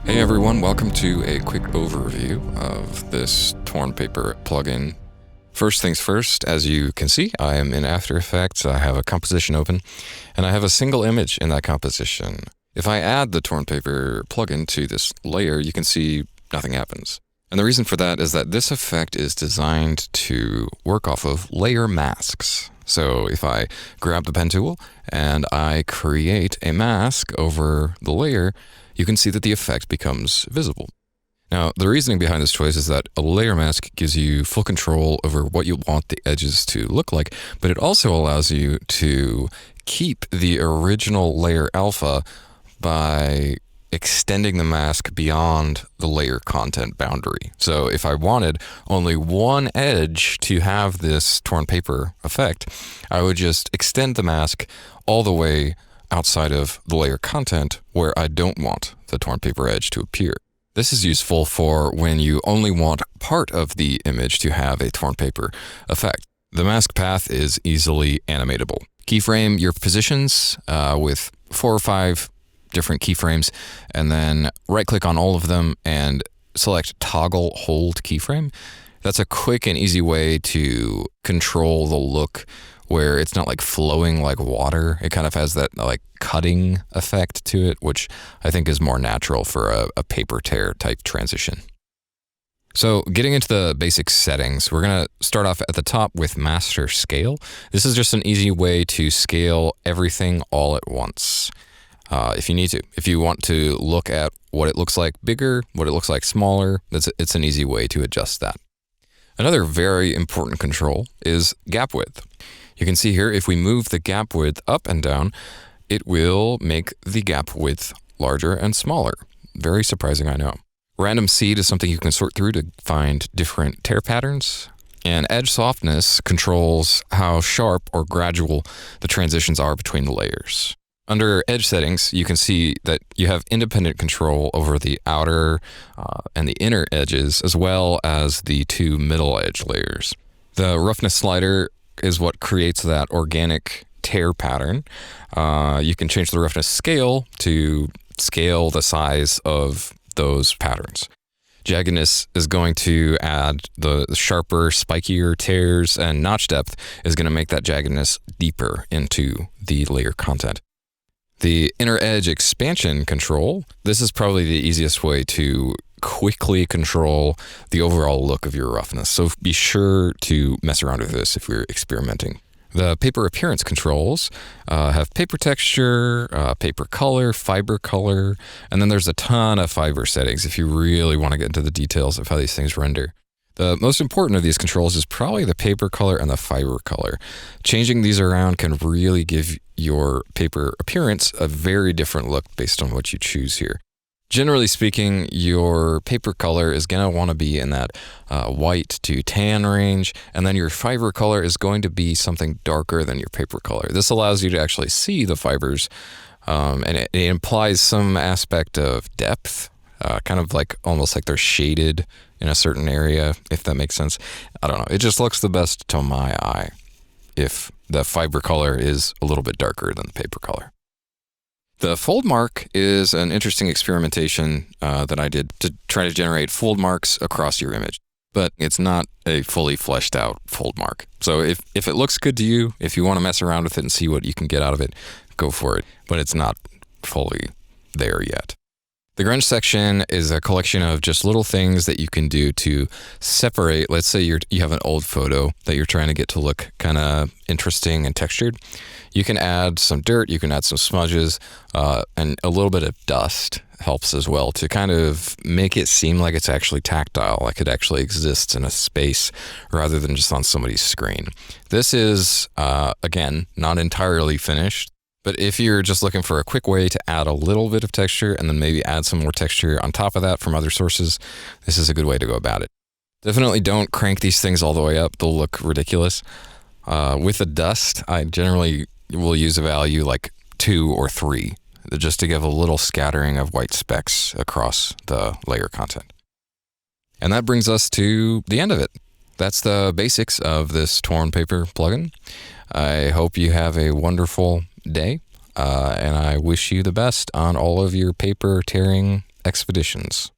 Hey everyone, welcome to a quick overview of this torn paper plugin. First things first, as you can see, I am in After Effects. I have a composition open, and I have a single image in that composition. If I add the torn paper plugin to this layer, you can see nothing happens. And the reason for that is that this effect is designed to work off of layer masks. So if I grab the pen tool and I create a mask over the layer, you can see that the effect becomes visible. Now, the reasoning behind this choice is that a layer mask gives you full control over what you want the edges to look like, but it also allows you to keep the original layer alpha by extending the mask beyond the layer content boundary. So if I wanted only one edge to have this torn paper effect, I would just extend the mask all the way outside of the layer content where I don't want the torn paper edge to appear. This is useful for when you only want part of the image to have a torn paper effect. The mask path is easily animatable. Keyframe your positions with 4 or 5 different keyframes, and then right-click on all of them and select Toggle Hold Keyframe. That's a quick and easy way to control the look where it's not like flowing like water. It kind of has that like cutting effect to it, which I think is more natural for a paper tear type transition. So getting into the basic settings, we're going to start off at the top with Master Scale. This is just an easy way to scale everything all at once. If you need to. If you want to look at what it looks like bigger, what it looks like smaller, it's an easy way to adjust that. Another very important control is gap width. You can see here, if we move the gap width up and down, it will make the gap width larger and smaller. Very surprising, I know. Random seed is something you can sort through to find different tear patterns. And edge softness controls how sharp or gradual the transitions are between the layers. Under edge settings, you can see that you have independent control over the outer and the inner edges, as well as the 2 middle edge layers. The roughness slider is what creates that organic tear pattern. You can change the roughness scale to scale the size of those patterns. Jaggedness is going to add the sharper, spikier tears, and notch depth is going to make that jaggedness deeper into the layer content. The inner edge expansion control, this is probably the easiest way to quickly control the overall look of your roughness. So be sure to mess around with this if you're experimenting. The paper appearance controls have paper texture, paper color, fiber color, and then there's a ton of fiber settings if you really want to get into the details of how these things render. The most important of these controls is probably the paper color and the fiber color. Changing these around can really give your paper appearance a very different look based on what you choose here. Generally speaking, your paper color is going to want to be in that white to tan range, and then your fiber color is going to be something darker than your paper color. This allows you to actually see the fibers, and it implies some aspect of depth, kind of like almost like they're shaded in a certain area, if that makes sense. I don't know. It just looks the best to my eye if the fiber color is a little bit darker than the paper color. The fold mark is an interesting experimentation that I did to try to generate fold marks across your image, but it's not a fully fleshed out fold mark. So if it looks good to you, if you want to mess around with it and see what you can get out of it, go for it, but it's not fully there yet. The grunge section is a collection of just little things that you can do to separate. Let's say you have an old photo that you're trying to get to look kind of interesting and textured. You can add some dirt, you can add some smudges, and a little bit of dust helps as well to kind of make it seem like it's actually tactile, like it actually exists in a space rather than just on somebody's screen. This is, again, not entirely finished. But if you're just looking for a quick way to add a little bit of texture and then maybe add some more texture on top of that from other sources, this is a good way to go about it. Definitely don't crank these things all the way up. They'll look ridiculous. With the dust, I generally will use a value like 2 or 3 just to give a little scattering of white specks across the layer content. And that brings us to the end of it. That's the basics of this torn paper plugin. I hope you have a wonderful day, and I wish you the best on all of your paper tearing Expeditions.